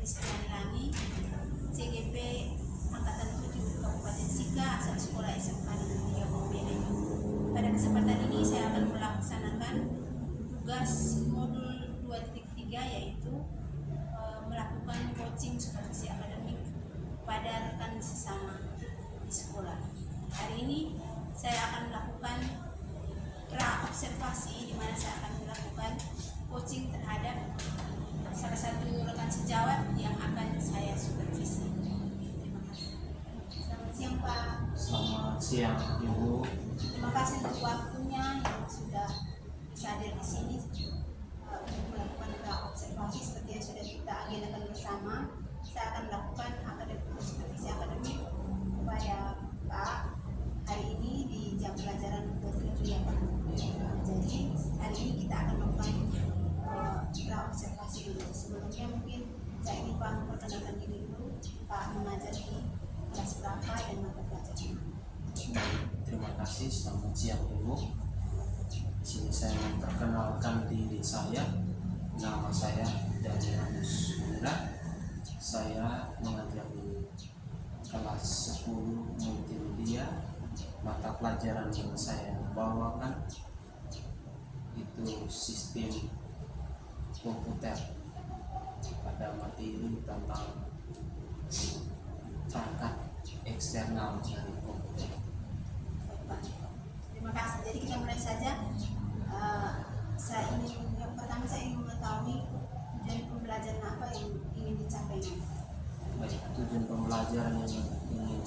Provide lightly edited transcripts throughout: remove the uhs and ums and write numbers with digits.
Istiani, CGP Angkatan 7 Kabupaten Sika, asal sekolah SMK Negeri 3 Bombene. Pada kesempatan ini saya akan melaksanakan tugas modul 2.3 yaitu melakukan coaching supervisi akademik pada rekan sesama di sekolah. Hari ini saya akan melakukan pra-observasi di mana saya akan melakukan coaching terhadap salah satu rekan sejawat yang akan saya supervisi. Terima kasih. Selamat siang Pak. Selamat siang Ibu. Terima kasih untuk waktunya yang sudah bisa hadir di sini untuk melakukan pra-observasi seperti yang sudah kita agendakan bersama. Saya akan melakukan supervisi akademik kepada Pak hari ini di jam pelajaran 27 ya Pak. Jadi hari ini kita akan melakukan pra-observasi dulu. Sebelumnya mungkin saya ingin Pak memperkenalkan diri dulu. Pak mengajar di kelas berapa dan mata pelajaran? Terima kasih. Selamat siang Ibu. Di sini saya memperkenalkan diri saya. Nama saya Danianus Mura. Saya mengajar di kelas 10 multimedia. Mata pelajaran yang saya bawakan itu sistem komputer pada materi tentang perangkat eksternal dari komputer. Terima kasih. Jadi kita mulai saja. Yang pertama saya ingin mengetahui tujuan pembelajaran apa yang ingin dicapai. Baik, tujuan pembelajaran yang ingin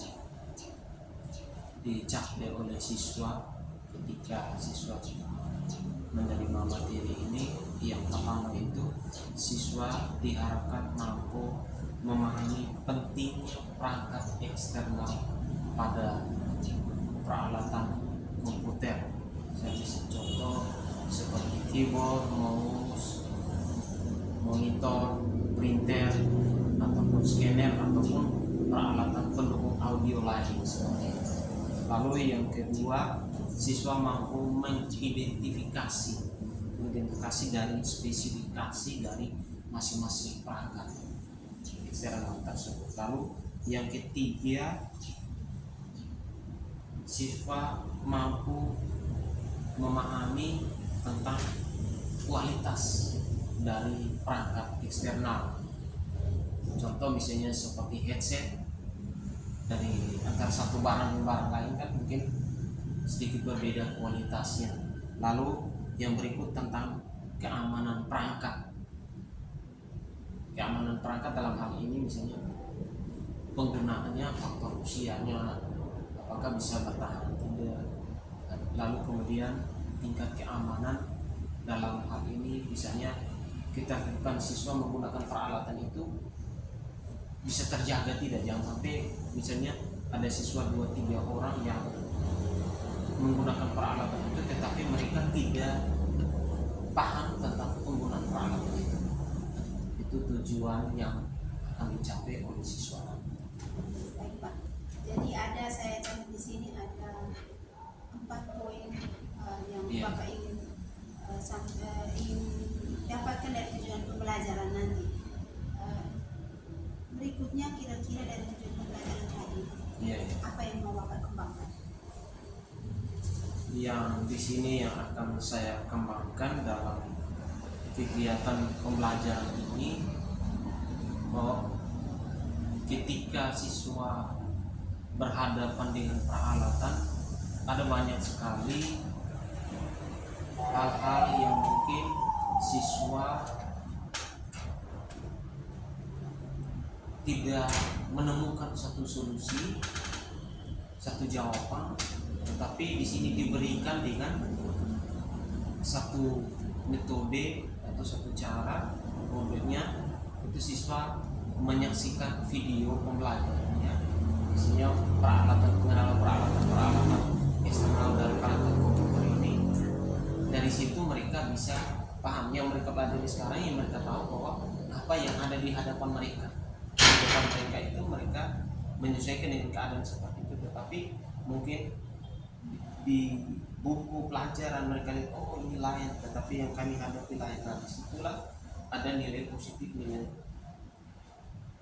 dicapai oleh siswa ketika siswa menerima materi ini, yang pertama itu siswa diharapkan mampu memahami pentingnya perangkat eksternal pada peralatan komputer. Saya bisa contoh seperti keyboard, mouse, monitor, printer, ataupun scanner, ataupun peralatan pendukung audio lain seperti itu. Lalu yang kedua, siswa mampu mengidentifikasi dari spesifikasi dari masing-masing perangkat eksternal tersebut. Lalu yang ketiga, siswa mampu memahami tentang kualitas dari perangkat eksternal. Contoh misalnya seperti headset, dari antara satu barang dan barang lain kan mungkin sedikit berbeda kualitasnya. Lalu yang berikut tentang keamanan perangkat. Keamanan perangkat dalam hal ini misalnya penggunaannya, faktor usianya, apakah bisa bertahan tidak. Lalu kemudian tingkat keamanan dalam hal ini misalnya kita harapkan siswa menggunakan peralatan itu bisa terjaga tidak, jangan sampai misalnya ada siswa 2-3 orang yang menggunakan peralatan itu tetapi mereka tidak paham tentang penggunaan peralatan itu. Itu tujuan yang akan dicapai oleh siswa. Baik Pak. Jadi saya catat di sini ada 4 poin yang Bapak ingin dapatkan dari tujuan pembelajaran nanti. Berikutnya kira-kira dari tujuan pembelajaran tadi, apa yang mau Bapak kembangkan? Yang di sini yang akan saya kembangkan dalam kegiatan pembelajaran ini, ketika siswa berhadapan dengan peralatan, ada banyak sekali hal-hal yang mungkin siswa tidak menemukan satu solusi, satu jawaban, tetapi di sini diberikan dengan satu metode atau satu cara. Kemudian itu siswa menyaksikan video pembelajarannya, misalnya pengenalan peralatan eksternal dari perangkat komputer ini. Dari situ mereka bisa paham yang mereka pelajari sekarang, yang mereka tahu bahwa apa yang ada di hadapan mereka. Di depan mereka itu mereka menyesuaikan dengan keadaan seperti itu, tetapi mungkin di buku pelajaran mereka lihat, oh ini lain, tetapi yang kami hadapi lain. Nah disitulah ada nilai positifnya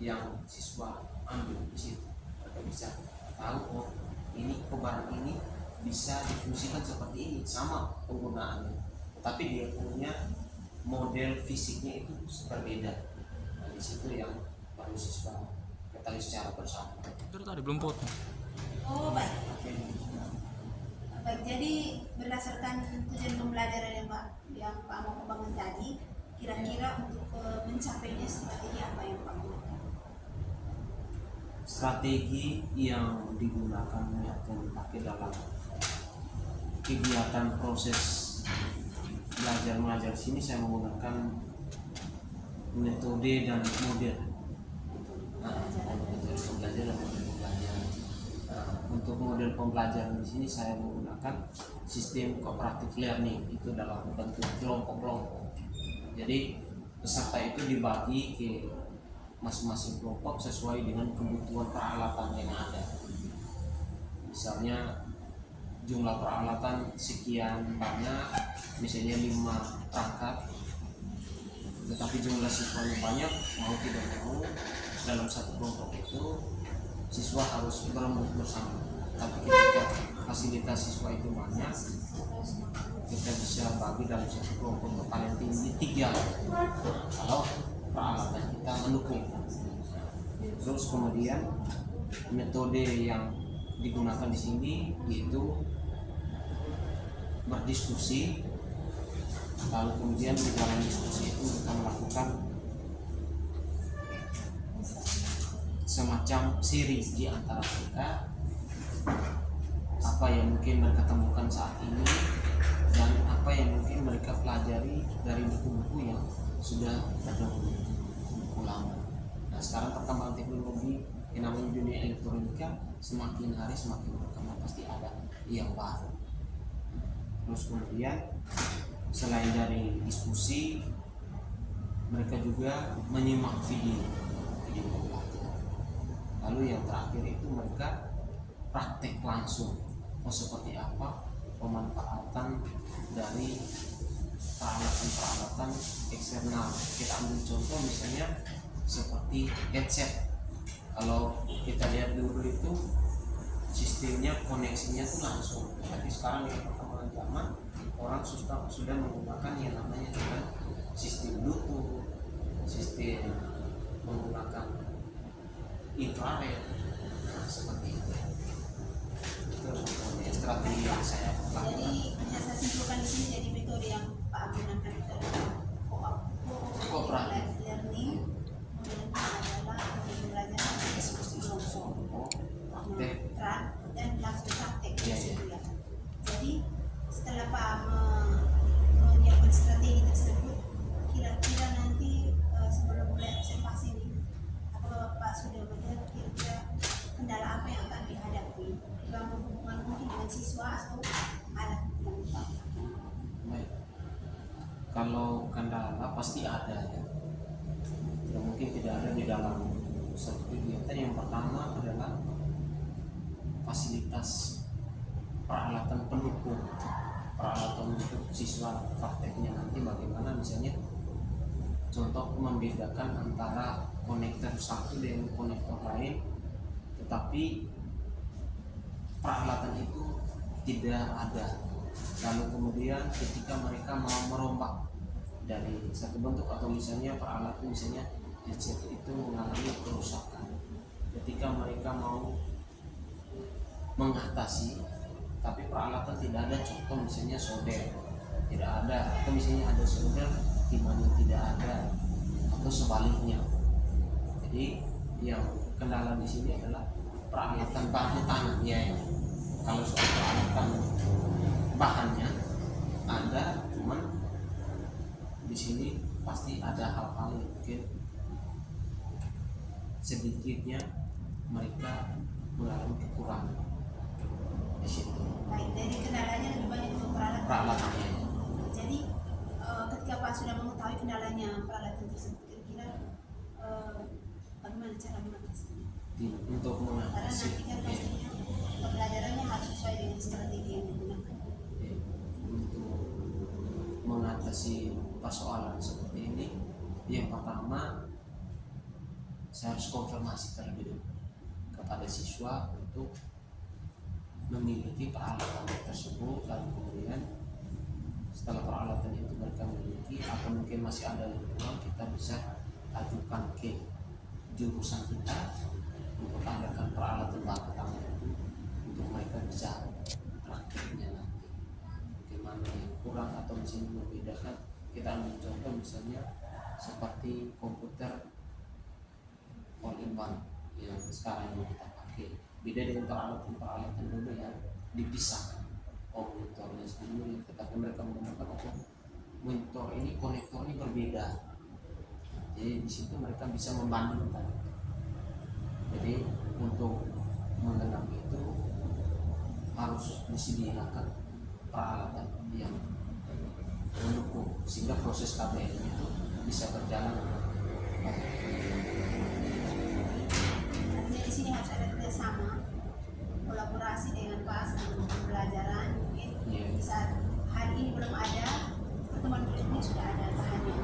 yang siswa ambil di situ. Mereka bisa tahu, oh ini barang ini bisa difungsikan seperti ini, sama penggunaannya, tapi dia punya model fisiknya itu berbeda. Nah, di situ yang perlu siswa ketahui secara bersama. Itu tadi belum potong. Oh baik. Baik, jadi berdasarkan tujuan pembelajaran yang Pak mau kembangkan tadi, kira-kira untuk mencapainya strategi apa yang Pak gunakan? Strategi yang digunakan akan dipakai dalam kegiatan proses belajar mengajar sini, saya menggunakan metode dan model. Metode pembelajaran dan model pembelajaran. Untuk model pembelajaran di sini saya menggunakan sistem cooperative learning, itu dalam bentuk kelompok-kelompok. Jadi peserta itu dibagi ke masing-masing kelompok sesuai dengan kebutuhan peralatan yang ada. Misalnya jumlah peralatan sekian banyak, misalnya 5 perangkat, tetapi jumlah siswanya banyak, mau tidak mau dalam satu kelompok itu siswa harus berembuk bersama. Tapi ketika fasilitas siswa itu banyak, kita bisa bagi dalam satu kelompok paling tinggi 3 kalau peralatan kita mendukung. Terus kemudian metode yang digunakan di sini yaitu berdiskusi, lalu kemudian di dalam diskusi itu kita melakukan semacam seri di antara kita, apa yang mungkin mereka temukan saat ini dan apa yang mungkin mereka pelajari dari buku-buku yang sudah terdahulu, buku lama. Nah sekarang perkembangan teknologi yang namanya dunia elektronika semakin hari semakin berkembang, pasti ada yang baru. Terus kemudian selain dari diskusi, mereka juga menyimak video pembelajaran. Lalu yang terakhir itu mereka praktek langsung, seperti apa pemanfaatan dari peralatan-peralatan eksternal. Kita ambil contoh misalnya seperti headset. Kalau kita lihat dulu itu sistemnya koneksinya tuh langsung, tapi sekarang dengan perkembangan zaman orang sudah menggunakan yang namanya dengan sistem Bluetooth, sistem menggunakan infrared. Nah, seperti itu. Itu strategi yang saya lakukan. Jadi yang saya simpulkan di sini, jadi metode yang Pak gunakan itu adalah cooperative learning. Modelnya adalah pembelajaran diskusi kelompok, dan langsung praktek di situ ya. Jadi setelah Pak menyiapkan strategi tersebut, kira-kira nanti sebelum mulai observasi ini, apakah Pak sudah melihat kira-kira kendala apa yang akan dihadapi, dalam hubungan mungkin dengan siswa atau alat yang dipakai? Baik. Kalau kendala pasti ada ya. Tidak mungkin tidak ada di dalam satu kegiatan. Yang pertama adalah fasilitas peralatan pendukung, peralatan untuk siswa prakteknya nanti bagaimana, misalnya contoh membedakan antara konektor satu dengan konektor lain, tetapi peralatan itu tidak ada. Lalu kemudian ketika mereka mau merombak dari satu bentuk, atau misalnya peralatan misalnya headset itu mengalami kerusakan, ketika mereka mau mengatasi tapi peralatan tidak ada, contoh misalnya solder tidak ada, atau misalnya ada solder di mana tidak ada, atau sebaliknya. Jadi yang kendala di sini adalah peralatan bahan tangannya ya. Kalau soal peralatan bahannya ada, cuman di sini pasti ada hal-hal yang mungkin sedikitnya mereka mengalami kekurangan di situ. Baik, dari kendalanya lebih banyak untuk Peralatannya. Jadi ketika Pak sudah mengetahui kendalanya peralatan tersebut, kira-kira bagaimana cara mengatasinya? Untuk Karena mengatasi nanti kan pastinya pembelajarannya harus sesuai dengan strategi yang digunakan. untuk mengatasi persoalan seperti ini, yang pertama saya harus konfirmasi terlebih dulu kepada siswa untuk memiliki peralatan tersebut, lalu kemudian setelah peralatan itu mereka memiliki atau mungkin masih ada yang kurang, kita bisa ajukan ke jurusan kita untuk adakan peralatan baku tangan itu untuk mereka bisa prakteknya nanti. Bagaimana yang kurang atau misalnya membedakan, kita ambil contoh misalnya seperti komputer all in one yang sekarang yang kita pakai, beda dengan peralatan dulu yang dipisahkan. Monitornya sendiri, tetapi mereka menggunakan monitor ini konektornya berbeda. Jadi di situ mereka bisa membandingkan. Jadi untuk mengenal itu harus disediakan peralatan yang mendukung sehingga proses KBM itu bisa berjalan dengan baik. Artinya di sini harus ada kerjasama, kolaborasi dengan PAS dan pembelajaran. Mungkin di saat hari ini belum ada, pertemuan berikutnya sudah ada bahan yang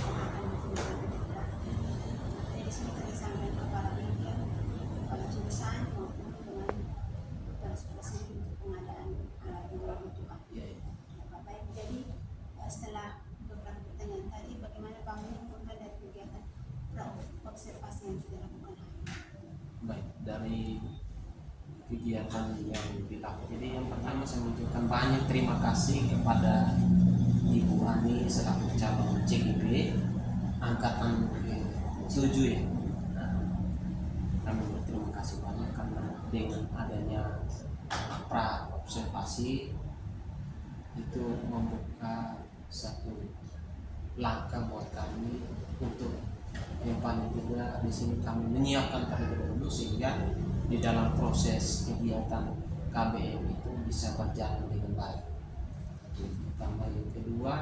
akan digunakan. Jadi di sini kerjasama dengan kepala bidang, kepala jurusan maupun dengan kepala supervisi untuk pengadaan alat yang dibutuhkan. Baik, jadi setelah beberapa pertanyaan tadi, bagaimana Pak menyimpulkan dari kegiatan observasi yang sudah dilakukan hari ini? Baik, dari kegiatan yang dilakukan, jadi yang pertama saya mengucapkan banyak terima kasih kepada Ibu Ani selaku calon CGP angkatan ke-7 ya. Kami berterima kasih banyak karena dengan adanya pra observasi itu membuka satu langkah buat kami untuk yang paling tidak di sini kami menyiapkan terlebih dahulu sehingga di dalam proses kegiatan KBM itu bisa berjalan dengan baik. Pertama, yang kedua,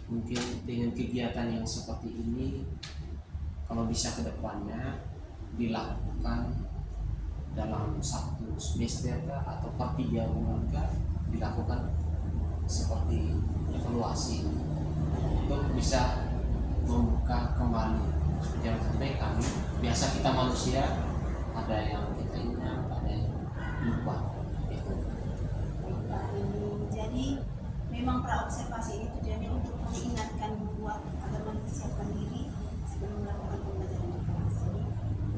mungkin dengan kegiatan yang seperti ini kalau bisa ke depannya dilakukan dalam satu semester atau per 3 bulan dilakukan seperti evaluasi untuk bisa membuka kembali. Jangan sampai kami, biasa kita manusia ada yang kita ingat, ada yang lupa itu. Jadi memang pra observasi ini tujuannya untuk mengingatkan membuat agar mempersiapkan diri sebelum melakukan pembelajaran di kelas. Jadi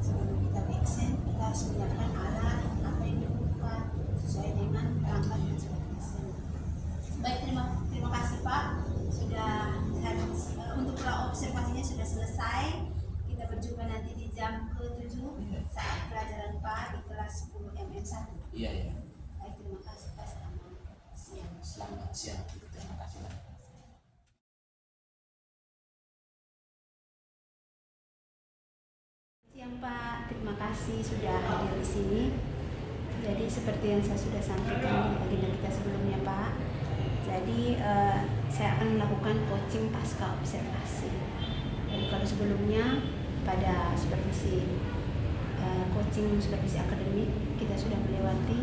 sebelum kita absen, kita harus menyiapkan alat apa yang dibutuhkan sesuai dengan perangkat yang sudah didesain. Baik, terima kasih Pak sudah untuk pra observasinya sudah selesai. Kita berjumpa nanti di jam ke-7 saat pelajaran Pak di kelas 10 MM1. Iya. Baik, terima kasih Pak. Selamat siang. Selamat siang. Terima kasih. Siang Pak, terima kasih sudah hadir di sini. Jadi seperti yang saya sudah sampaikan di agenda kita sebelumnya Pak. Jadi saya akan melakukan coaching pasca observasi. Jadi kalau sebelumnya pada supervisi coaching supervisi akademik kita sudah melewati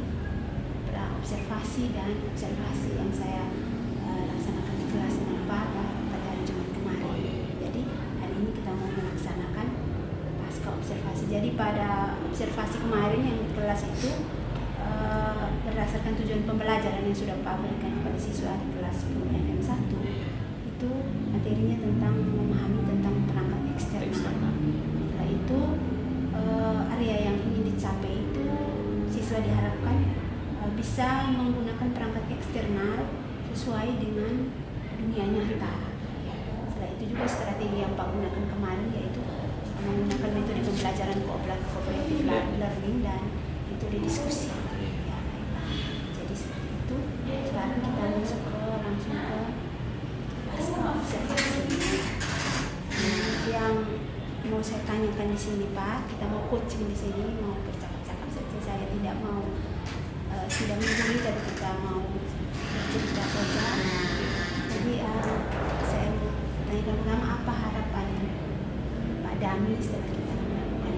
pra observasi dan observasi yang saya laksanakan di kelas dengan Pak pada hari Jumat kemarin. Jadi hari ini kita mau melaksanakan pasca observasi. Jadi pada observasi kemarin yang di kelas itu berdasarkan tujuan pembelajaran yang sudah Pak berikan kepada siswa di kelas 10 MM1 itu materinya tentang memahami tentang perangkat eksternal. Setelah itu area yang ingin dicapai itu siswa diharapkan bisa menggunakan perangkat eksternal sesuai dengan dunia nyata. Setelah itu juga strategi yang Pak gunakan kemarin yaitu menggunakan metode pembelajaran cooperative learning dan metode diskusi. Jadi seperti itu. Sekarang kita langsung ke pasca observasi. Yang mau saya tanyakan di sini Pak, kita mau coaching di sini, mau bercakap-cakap saja. Saya tidak mau tidak menggurui, tapi kita mau bercerita saja. Jadi saya mau tanyakan pertama, apa harapan Pak Dami setelah kita melakukan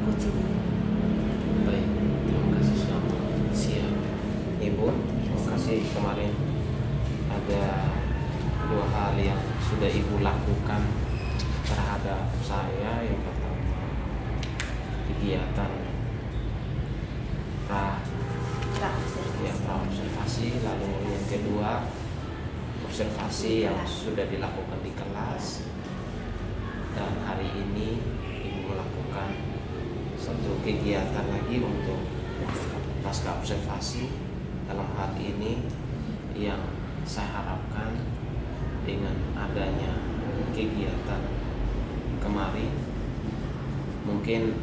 coaching ini? Baik, terima kasih selamat siang Ibu. Terima kasih kemarin ada 2 hal yang sudah Ibu lakukan terhadap terhadap saya yang pertama kegiatan observasi, lalu yang kedua observasi yang sudah dilakukan di kelas, dan hari ini Ibu melakukan satu kegiatan lagi untuk pasca observasi. Dalam hal ini yang saya harapkan dengan adanya kegiatan kemarin, mungkin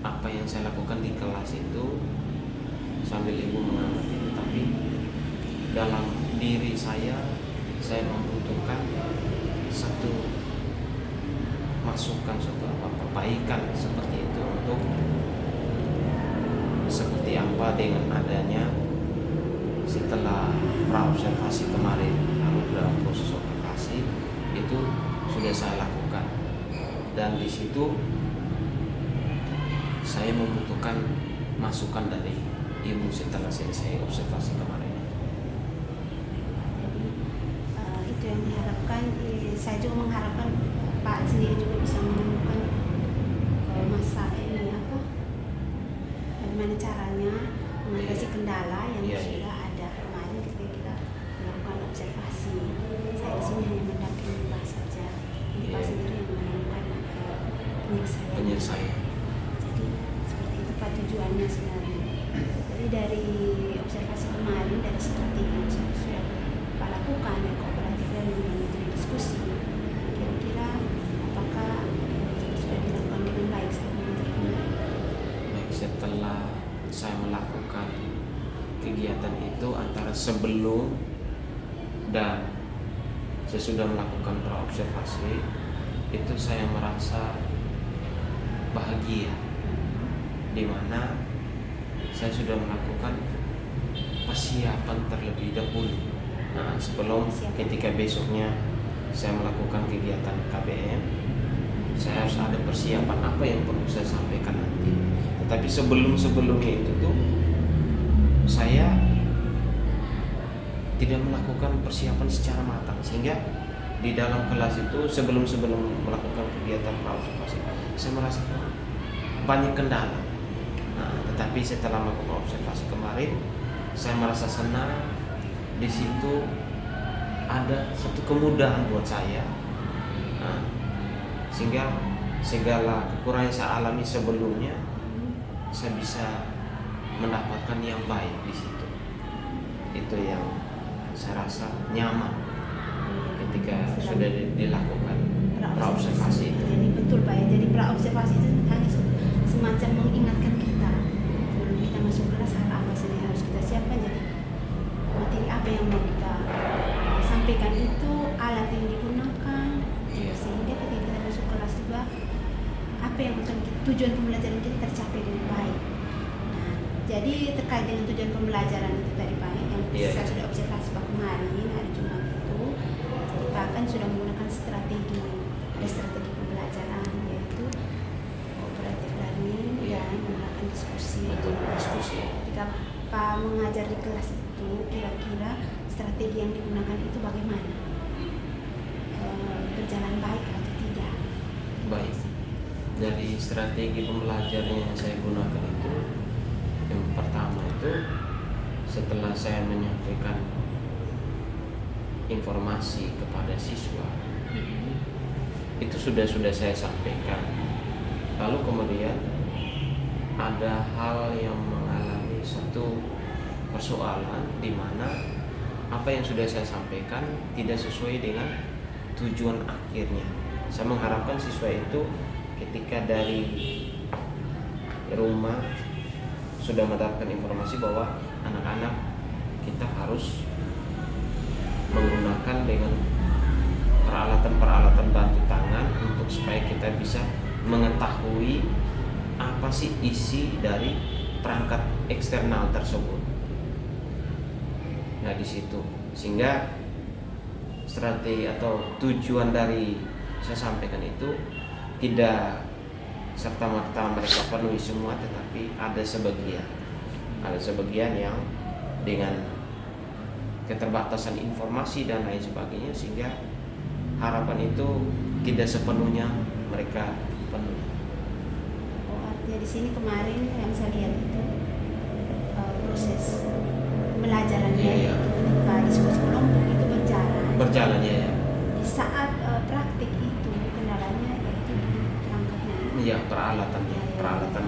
apa yang saya lakukan di kelas itu sambil Ibu mengamati, tapi dalam diri saya membutuhkan satu masukan, suatu perbaikan seperti itu, untuk seperti apa dengan adanya setelah pra-observasi kemarin, lalu dalam proses observasi itu sudah saya lakukan, dan di situ saya membutuhkan masukan dari Ibu setelah selesai observasi kemarin. Itu yang diharapkan. Saya juga mengharapkan Pak sendiri juga bisa menemukan bagaimana caranya mengatasi kendala yang sudah ada kemarin ketika kita melakukan observasi. Saya di sini hanya mendampingi Pak saja, Pak sendiri yang menemukan penyelesaian. Jadi seperti itu Pak tujuannya sebenarnya. Jadi dari observasi kemarin, dari strategi yang sudah Pak lakukan dan kooperatif dan menjadi diskusi, kira-kira apakah sudah dilakukan dengan baik setelah saya melakukan kegiatan itu, antara sebelum dan sesudah melakukan pra-observasi itu saya merasa bahagia, di mana saya sudah melakukan persiapan terlebih dahulu. Nah, sebelum ketika besoknya saya melakukan kegiatan KBM, saya harus ada persiapan apa yang perlu saya sampaikan nanti. Tetapi sebelumnya itu tuh saya tidak melakukan persiapan secara matang, sehingga di dalam kelas itu sebelum melakukan kegiatan pra-observasi saya merasa banyak kendala. Nah, tetapi setelah melakukan observasi kemarin, saya merasa senang. Di situ ada satu kemudahan buat saya. Nah, sehingga segala kekurangan yang saya alami sebelumnya, saya bisa mendapatkan yang baik di situ. Itu yang saya rasa nyaman ketika sudah dilakukan pra-observasi itu. Jadi betul Pak ya. Jadi pra-observasi itu hanya semacam mengingatkan kita sebelum kita masuk kelas hal apa saja yang harus kita siapkan. Jadi materi apa yang mau kita sampaikan itu, alat yang digunakan, sehingga ketika kita masuk kelas juga apa yang akan tujuan pembelajaran kita tercapai dengan baik. Nah, jadi terkait dengan tujuan pembelajaran itu tadi Pak yang saya sudah observasi Pak kemarin hari Jumat itu, jadi Pak kan sudah menggunakan strategi pembelajaran, yaitu cooperative learning dan menggunakan diskusi. Ketika Pak mengajar di kelas itu, kira-kira strategi yang digunakan itu bagaimana? Berjalan baik atau tidak? Baik. Dari strategi pembelajaran yang saya gunakan itu, yang pertama itu setelah saya menyampaikan informasi kepada siswa, itu sudah saya sampaikan. Lalu kemudian ada hal yang mengalami satu persoalan di mana apa yang sudah saya sampaikan tidak sesuai dengan tujuan akhirnya. Saya mengharapkan siswa itu ketika dari rumah sudah mendapatkan informasi bahwa anak-anak kita harus menggunakan dengan peralatan bantu tangan untuk supaya kita bisa mengetahui apa sih isi dari perangkat eksternal tersebut. Nah, di situ sehingga strategi atau tujuan dari saya sampaikan itu tidak serta-merta mereka penuhi semua, tetapi ada sebagian yang dengan keterbatasan informasi dan lain sebagainya, sehingga harapan itu tidak sepenuhnya mereka penuhi. Oh, artinya di sini kemarin yang saya lihat itu proses pembelajarannya Iya. ketika diskusi kelompok itu Berjalan ya. di saat praktik itu kendalanya yaitu di perangkatnya. Iya, peralatannya,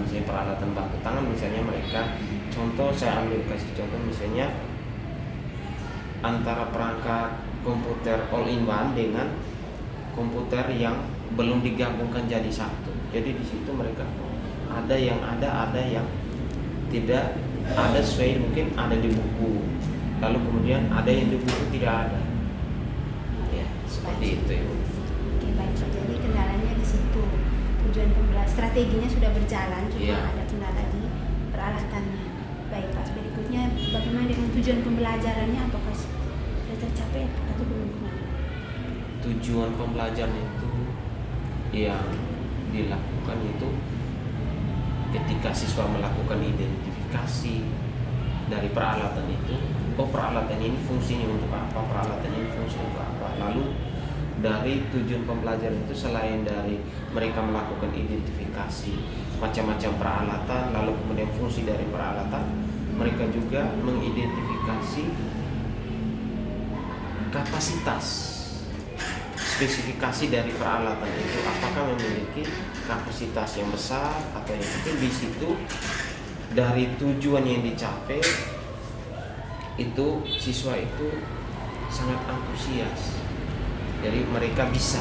misalnya peralatan bantu tangan misalnya mereka, contoh saya ambil kasih contoh misalnya antara perangkat komputer all in one dengan komputer yang belum digabungkan jadi satu. Jadi di situ mereka ada yang tidak ada, sesuai mungkin ada di buku, lalu kemudian ada yang di buku tidak ada. Ya, seperti itu ya. Oke, baik. Jadi kendalanya di situ. Tujuan strateginya sudah berjalan, cuma Iya. ada kendala di peralatannya. Baik, Pak. Berikutnya bagaimana dengan tujuan pembelajarannya? Apakah sudah tercapai atau belum? Tujuan pembelajaran itu yang dilakukan itu ketika siswa melakukan identifikasi dari peralatan itu, peralatan ini fungsinya untuk apa, peralatan ini fungsinya untuk apa. Lalu dari tujuan pembelajaran itu selain dari mereka melakukan identifikasi macam-macam peralatan, lalu kemudian fungsi dari peralatan, mereka juga mengidentifikasi kapasitas, spesifikasi dari peralatan itu, apakah memiliki kapasitas yang besar atau yang kecil. Di situ dari tujuan yang dicapai itu siswa itu sangat antusias, jadi mereka bisa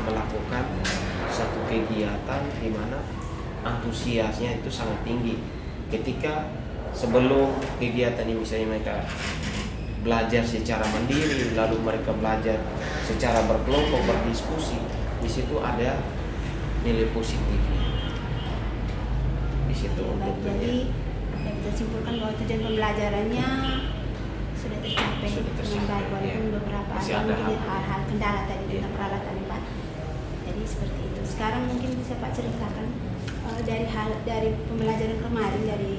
melakukan satu kegiatan di mana antusiasnya itu sangat tinggi. Ketika sebelum kegiatan ini misalnya mereka belajar secara mandiri, lalu mereka belajar secara berkelompok, berdiskusi, di situ ada nilai positifnya. Di situ Baik, jadi kita simpulkan bahwa tujuan pembelajarannya sudah tercapai dengan baik, walaupun beberapa Masih ada ada mungkin hal-hal kendala tadi tentang Iya. peralatan Pak. Jadi seperti itu. Sekarang mungkin bisa Pak ceritakan dari pembelajaran kemarin dari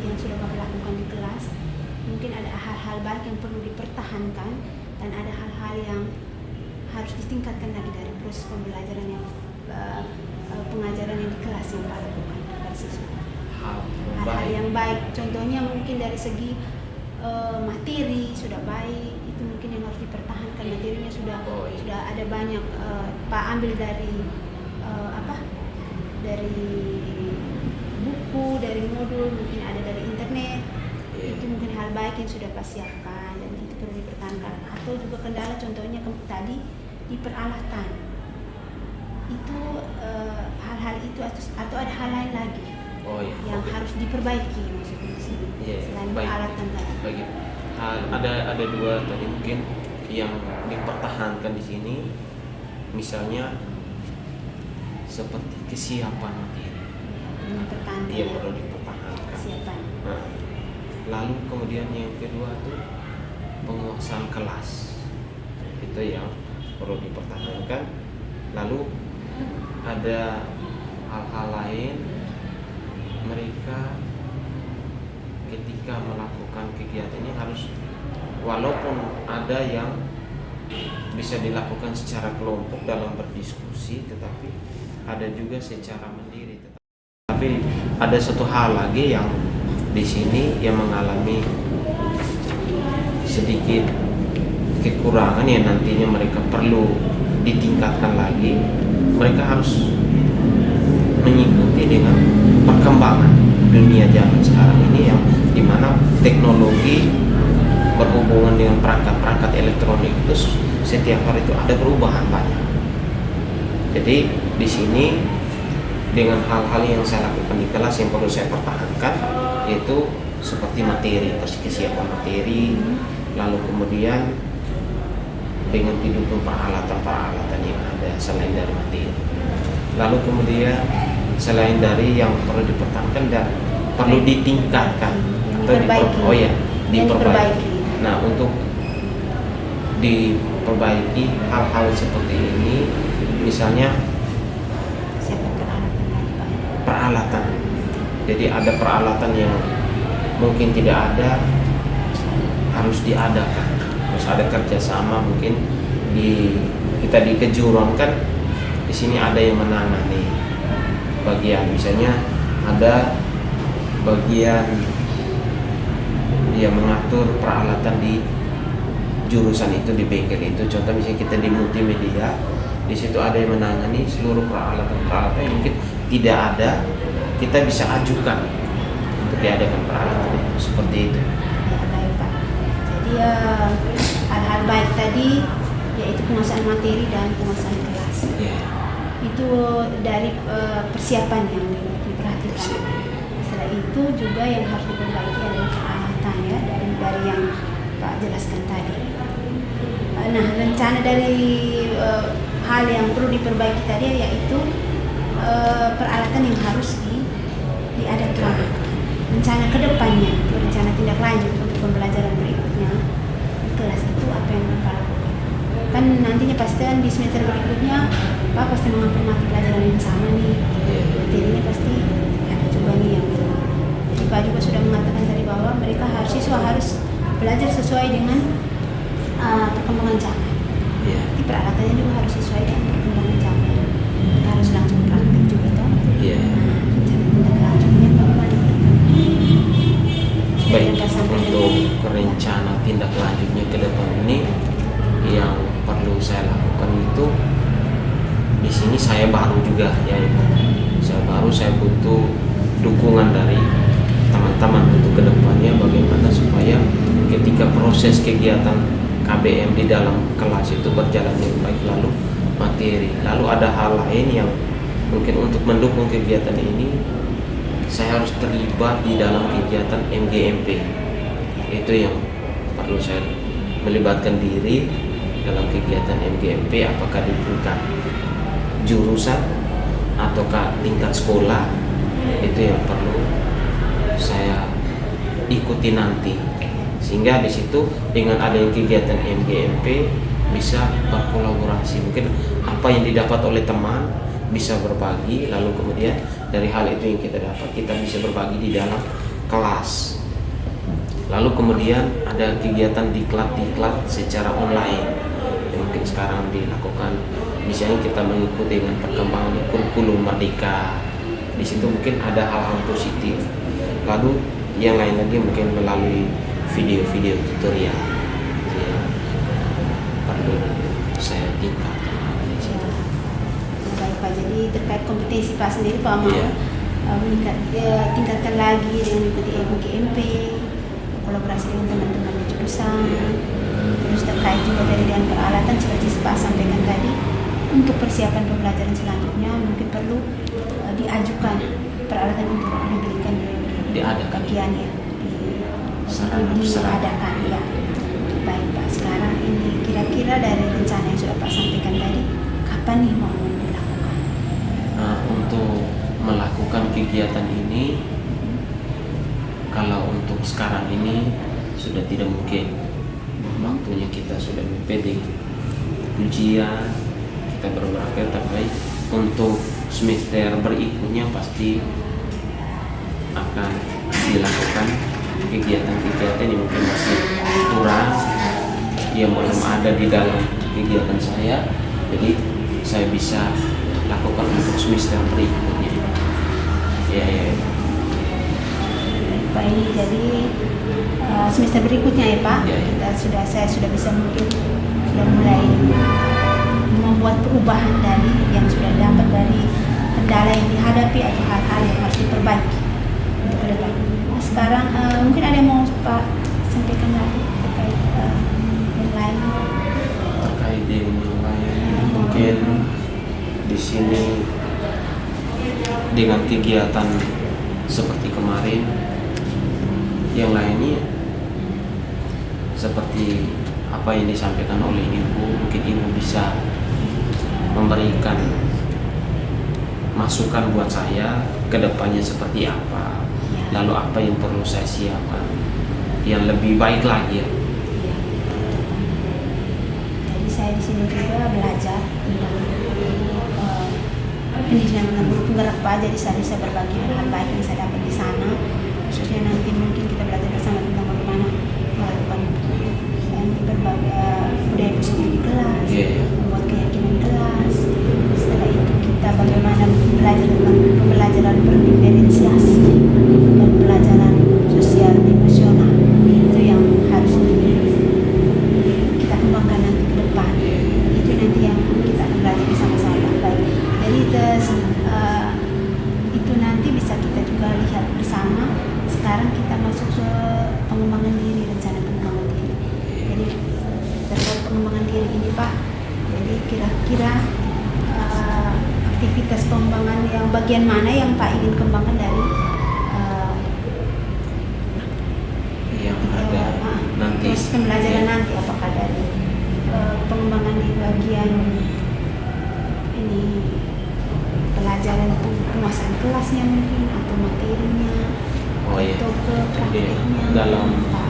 yang sudah Bapak lakukan di kelas, mungkin ada hal-hal baik yang perlu dipertahankan dan ada hal-hal yang harus ditingkatkan lagi dari proses pembelajaran yang pengajaran yang di kelas yang Pak lakukan kepada siswa. Hal-hal yang baik, contohnya mungkin dari segi materi sudah baik, itu mungkin yang harus dipertahankan, materinya sudah ada banyak Pak ambil dari dari buku, dari modul, mungkin ada dari internet. Itu mungkin hal baik yang sudah Pak siapkan dan itu perlu dipertahankan. Atau juga kendala contohnya tadi di peralatan itu hal-hal itu atau ada hal lain lagi yang harus diperbaiki maksudnya di sini selain peralatan tadi. Bagi ada dua tadi mungkin yang dipertahankan di sini, misalnya seperti kesiapan materi. Dia perlu dipertahankan. Kesiapan. Nah, lalu kemudian yang kedua itu penguasaan kelas, itu yang perlu dipertahankan. Lalu ada hal-hal lain, mereka ketika melakukan kegiatan ini harus, walaupun ada yang bisa dilakukan secara kelompok dalam berdiskusi, tetapi ada juga secara mandiri. Tapi ada satu hal lagi yang di sini yang mengalami sedikit kekurangan yang nantinya mereka perlu ditingkatkan lagi. Mereka harus mengikuti dengan perkembangan dunia zaman sekarang ini, yang dimana teknologi berhubungan dengan perangkat-perangkat elektronik itu setiap hari itu ada perubahan banyak. Jadi di sini dengan hal-hal yang saya lakukan di kelas yang perlu saya pertahankan, yaitu seperti materi, kesiapan materi, lalu kemudian dengan didukung peralatan-peralatan yang ada selain dari materi. Lalu kemudian selain dari yang perlu dipertahankan dan perlu ditingkatkan atau diperbaiki. Nah, untuk diperbaiki hal-hal seperti ini, misalnya peralatan. Jadi ada peralatan yang mungkin tidak ada, harus diadakan. harus ada kerjasama. Mungkin kita di kejuruan kan di sini ada yang menangani bagian, misalnya ada bagian dia mengatur peralatan di jurusan itu, di bengkel itu. Contoh misalnya kita di multimedia, di situ ada yang menangani seluruh peralatan yang mungkin tidak ada, kita bisa ajukan untuk diadakan peralatan itu, seperti itu. Ya, baik Pak. Jadi hal-hal baik tadi yaitu penguasaan materi dan penguasaan kelas. Ya. Itu dari persiapan yang diperhatikan. Setelah itu juga yang harus diperbaiki adalah peralatan ya, dari yang Pak jelaskan tadi. Nah, rencana dari hal yang perlu diperbaiki tadi yaitu peralatan yang harus diadakan. Rencana kedepannya, rencana tindak lanjut untuk pembelajaran berikutnya di kelas itu apa yang Bapak lakukan? Kan nantinya pasti kan di semester berikutnya Pak pasti mengambil mata pelajaran yang sama nih. Materinya pasti ada juga nih yang jadi Pak juga sudah mengatakan tadi bahwa siswa harus belajar sesuai dengan perkembangan zaman. Ya. Jadi peralatannya juga harus sesuai dengan perkembangan zaman. Kita harus langsung praktik juga toh. Ya. Rencana tindak lanjutnya bagaimana? Baik, Yang Pak sampaikan. untuk rencana tindak lanjutnya ke depan ini yang perlu saya lakukan itu, di sini saya baru juga ya, saya butuh dukungan dari teman-teman untuk kedepannya bagaimana supaya ketika proses kegiatan KBM di dalam kelas itu berjalan dengan baik, lalu materi, lalu ada hal lain yang mungkin untuk mendukung kegiatan ini saya harus terlibat di dalam kegiatan MGMP. Itu yang perlu saya melibatkan diri dalam kegiatan MGMP, apakah di tingkat jurusan ataukah tingkat sekolah, itu yang perlu saya ikuti nanti, sehingga di situ dengan adanya kegiatan MGMP bisa berkolaborasi, mungkin apa yang didapat oleh teman bisa berbagi, lalu kemudian dari hal itu yang kita dapat kita bisa berbagi di dalam kelas. Lalu kemudian ada kegiatan diklat secara online yang mungkin sekarang dilakukan, misalnya kita mengikuti dengan perkembangan kurikulum Merdeka. Di situ mungkin ada hal-hal positif. Lalu yang lain lagi mungkin melalui video-video tutorial ya, perlu saya tingkatkan. Baik Pak, jadi terkait kompetensi Pak sendiri Pak mau Iya. tingkatkan lagi dengan mengikuti MGMP, kolaborasi dengan teman-teman di jurusan. Iya. Terus terkait juga dari dengan peralatan seperti Pak sampaikan tadi, untuk persiapan pembelajaran selanjutnya mungkin perlu diajukan peralatan untuk diberikan Diadakan. bagian ya, Sarana diadakan ya. Baik Pak, sekarang ini kira-kira dari rencana yang sudah Pak sampaikan tadi, kapan nih mau dilakukan? Nah, untuk melakukan kegiatan ini, kalau untuk sekarang ini sudah tidak mungkin. Waktunya kita sudah mepet ujian, kita baru berakhir, tapi untuk semester berikutnya pasti akan dilakukan kegiatan-kegiatan yang mungkin masih kurang, yang belum ada di dalam kegiatan saya, jadi saya bisa lakukan untuk semester berikutnya. Ya. Pak, ini jadi semester berikutnya ya Pak, Ya. saya sudah bisa mungkin sudah mulai membuat perubahan dari yang sudah dapat dari kendala yang dihadapi atau hal-hal yang harus diperbaiki untuk ke depan. Nah, sekarang mungkin ada yang mau Pak sampaikan lagi terkait yang lain? Terkait dengan yang lain, mungkin di sini dengan kegiatan seperti kemarin, yang lainnya seperti apa yang disampaikan oleh Ibu, mungkin Ibu bisa memberikan masukan buat saya ke depannya seperti apa, lalu apa yang perlu saya siapkan yang lebih baik lagi ya. Ya. Jadi saya di sini juga belajar tentang pendidikan anak guru penggerak Pak, jadi saya bisa berbagi hal baik yang saya dapat di sana, khususnya nanti mungkin kita belajar bersama tentang bagaimana melakukan berbagai Iya. membuat keyakinan kelas. Setelah itu kita bagaimana belajar tentang pembelajaran berdiferensiasi dan pelajaran sosial emosional. Itu yang harus kita kembangkan nanti ke depan. Itu nanti yang kita akan belajar bersama-sama. Jadi itu nanti bisa kita juga lihat bersama. Sekarang kita masuk ke pengembangan diri, rencana pengembangan diri. Jadi terkait pengembangan diri ini Pak, jadi kira-kira aktivitas pengembangan yang bagian mana yang Pak ingin kembangkan dari yang ada nanti proses pembelajaran nanti, apakah dari pengembangan di bagian ini pelajaran penguasaan kelasnya mungkin atau materinya atau ke prakteknya dalam Pak,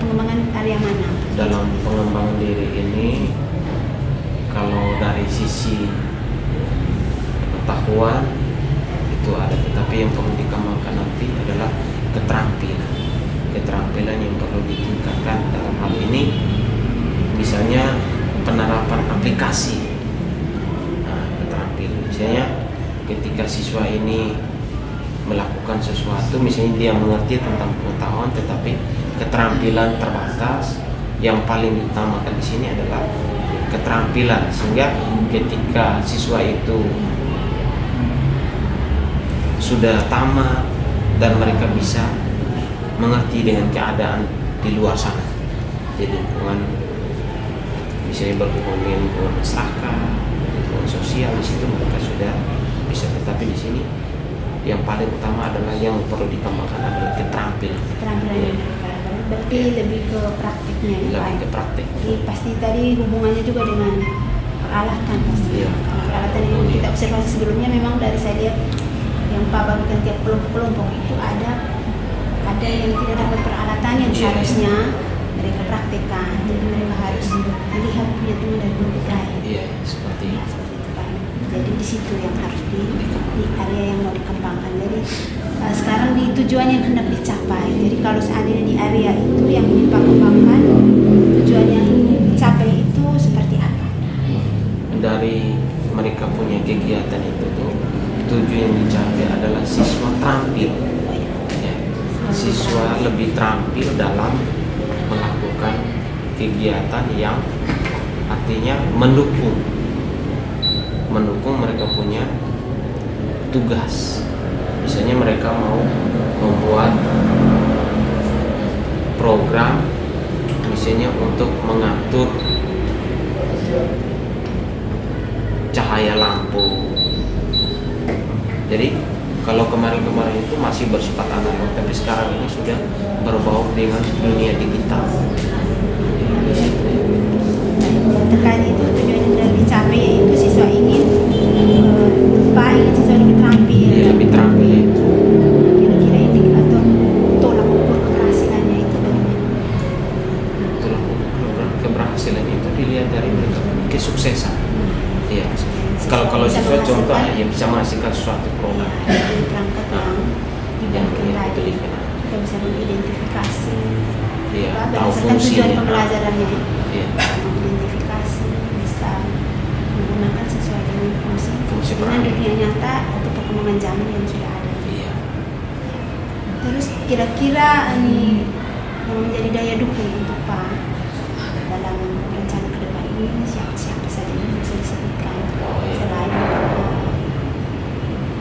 pengembangan area mana? dalam pengembangan diri ini, kalau dari sisi pengetahuan itu ada, tetapi yang perlu dikembangkan nanti adalah keterampilan yang perlu ditingkatkan. Dalam hal ini misalnya penerapan aplikasi. Keterampilan misalnya ketika siswa ini melakukan sesuatu, misalnya dia mengerti tentang pengetahuan tetapi keterampilan terbatas, yang paling diutamakan di sini adalah keterampilan, sehingga ketika siswa itu sudah tamat dan mereka bisa mengerti dengan keadaan di luar sana, jadi lingkungan misalnya berhubungan dengan lingkungan masyarakat, lingkungan sosial, di situ mereka sudah bisa. Tetapi di sini yang paling utama adalah yang perlu dikembangkan adalah keterampilan. Yang berarti lebih ke praktiknya ya, Lebih Pak. ke praktik. Jadi pasti tadi hubungannya juga dengan peralatan pasti. Iya. Peralatan yang kita observasi sebelumnya memang dari saya lihat yang Pak bagikan tiap kelompok itu ada yang tidak dapat peralatan yang Iya. seharusnya mereka praktekkan. Jadi mereka harus melihat punya teman dari kelompok lain. Iya, seperti Ya, itu. seperti itu Pak. Jadi di situ yang harus di area yang mau dikembangkan. Jadi sekarang di tujuan yang hendak dicapai. Jadi kalau seandainya di area itu yang ingin Pak kembangkan, tujuan yang ingin dicapai itu seperti apa? Dari mereka punya kegiatan itu tuh, tujuan yang dicapai adalah siswa terampil. Ya, siswa lebih terampil dalam melakukan kegiatan yang artinya mendukung mereka punya tugas. Misalnya mereka mau membuat program misalnya untuk mengatur cahaya lampu. Jadi kalau kemarin-kemarin itu masih bersifat analog, tapi sekarang ini sudah berbau dengan dunia digital. Di situ. Terkait itu tujuan yang hendak dicapai yaitu siswa ingin siswa lebih terampil. Iya, lebih terampil. Kira-kira ini atau tolak ukur keberhasilannya itu bagaimana? Tolak ukur keberhasilan itu dilihat dari mereka kesuksesan. Iya. Kalau Bisa siswa contoh menghasilkan- ya bisa menghasilkan suatu program. Dari perangkat yang diberikan itu tadi, dikenal. kita bisa mengidentifikasi Iya, apa, tahu berdasarkan tujuan fungsinya. pembelajarannya. Iya. Mengidentifikasi, bisa menggunakan sesuai dengan fungsi Fungsi dengan peran. dunia nyata atau perkembangan zaman yang sudah ada. Iya. Terus kira-kira ini yang menjadi daya dukung untuk Pak dalam rencana ke depan ini siapa saja yang bisa disebutkan selain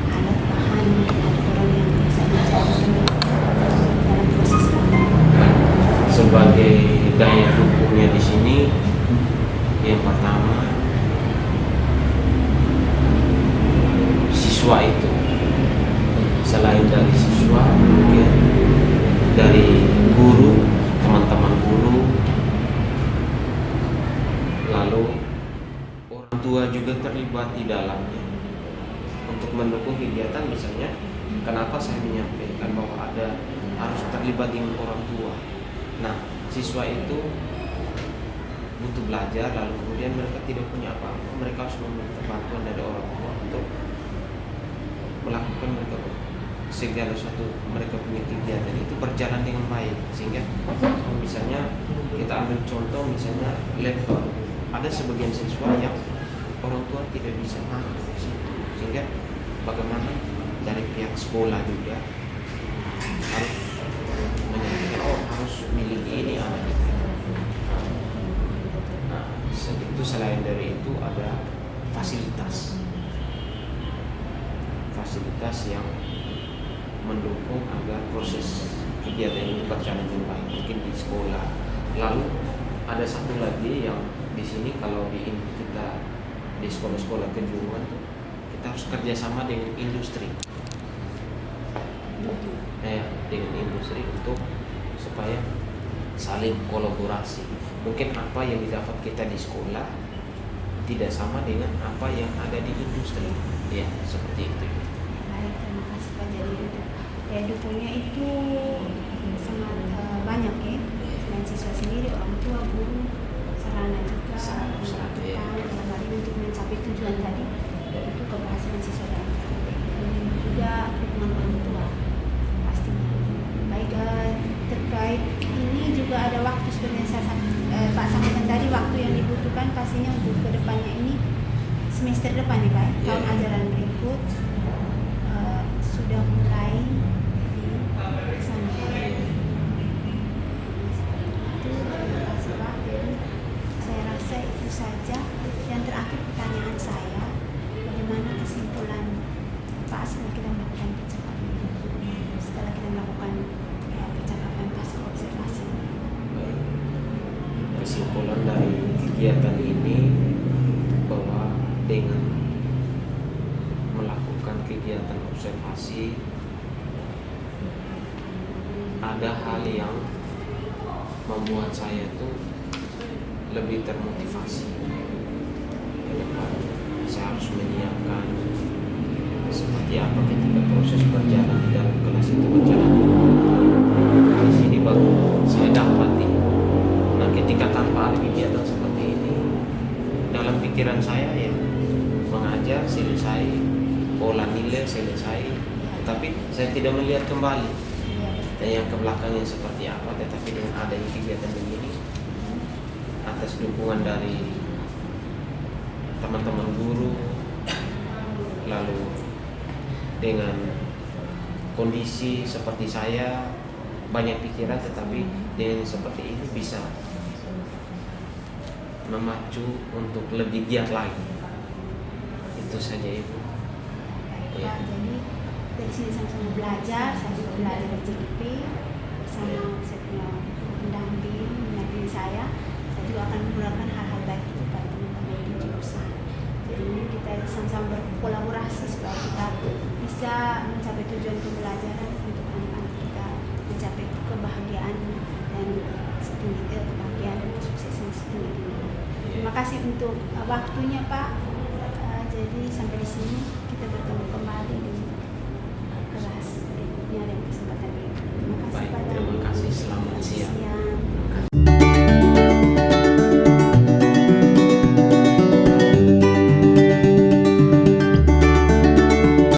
alat bahan, mungkin ada orang yang bisa menjalankan dalam proses pengembangan. Sebagai daya dukungnya di sini, yang pertama siswa itu, selain dari siswa mungkin dari guru, teman-teman guru, lalu orang tua juga terlibat di dalamnya untuk mendukung kegiatan. Misalnya kenapa saya menyampaikan bahwa ada harus terlibat dengan orang tua. Nah, siswa itu butuh belajar, lalu kemudian mereka tidak punya apa-apa, mereka harus meminta bantuan dari orang tua untuk melakukan segala sesuatu. Mereka punya kegiatan itu berjalan dengan baik, sehingga misalnya kita ambil contoh misalnya laptop. ada sebagian siswa yang orang tua tidak bisa masuk ke situ, sehingga bagaimana dari pihak sekolah juga harus menyampaikan harus milih ini anak kita. Nah, itu selain dari itu ada fasilitas yang mendukung agar proses kegiatan ini berjalan dengan baik, mungkin di sekolah. Lalu ada satu lagi yang di sini kalau kita di sekolah-sekolah kejuruan kita harus kerjasama dengan industri, dengan industri untuk supaya saling kolaborasi. Mungkin apa yang didapat kita di sekolah tidak sama dengan apa yang ada di industri, ya seperti itu. Baik, terima kasih Pak. Jadi ya dukunnya itu sangat banyak ya, selain siswa sendiri, orang tua, guru, sarana juga Sarana, ya. dalam hal ini untuk mencapai tujuan tadi, yaitu keberhasilan siswa dan juga dukungan orang tua pastinya. Baik, terkait ini juga ada waktu sebenarnya Pak sampaikan tadi, waktu yang dibutuhkan pastinya untuk kedepannya ini semester depan ya Pak, tahun ajaran berikut sudah mulai dilaksanakan. Itu terima kasih Pak. Jadi saya rasa itu saja. Yang terakhir pertanyaan saya, bagaimana kesimpulan Pak setelah kita melakukan percakapan, setelah kita melakukan percakapan pasca observasi? Kesimpulan dari kegiatan ini bahwa dengan melakukan kegiatan observasi ada hal yang membuat saya tuh lebih termotivasi ke depan. Saya harus menyiapkan seperti apa ketika proses berjalan di dalam kelas itu berjalan. Di sini baru saya dapati. Nah, ketika tanpa ada kegiatan seperti ini, dalam pikiran saya ya mengajar selesai, pola nilai selesai, tetapi saya tidak melihat kembali dan yang ke belakangnya seperti apa. Tetapi dengan adanya kegiatan begini, atas dukungan dari teman-teman guru, lalu dengan kondisi seperti saya banyak pikiran, tetapi dengan seperti ini bisa memacu untuk lebih giat lagi. Itu saja Ibu. Baik Pak, jadi dari sini sama-sama belajar. Saya juga belajar dari JDP bersama saya punya pendamping saya. Saya juga akan menggunakan hal-hal baik itu pada teman-teman di jurusan. Jadi kita sama-sama berkolaborasi supaya kita bisa mencapai tujuan pembelajaran untuk anak-anak kita, mencapai kebahagiaan dan kebahagiaan dan kesuksesan setinggi. Terima kasih untuk waktunya Pak. Jadi sampai di sini kita bertemu kembali di kelas berikutnya dan kesempatan berikutnya. Terima kasih Baik, Pak. terima kasih. Selamat siang.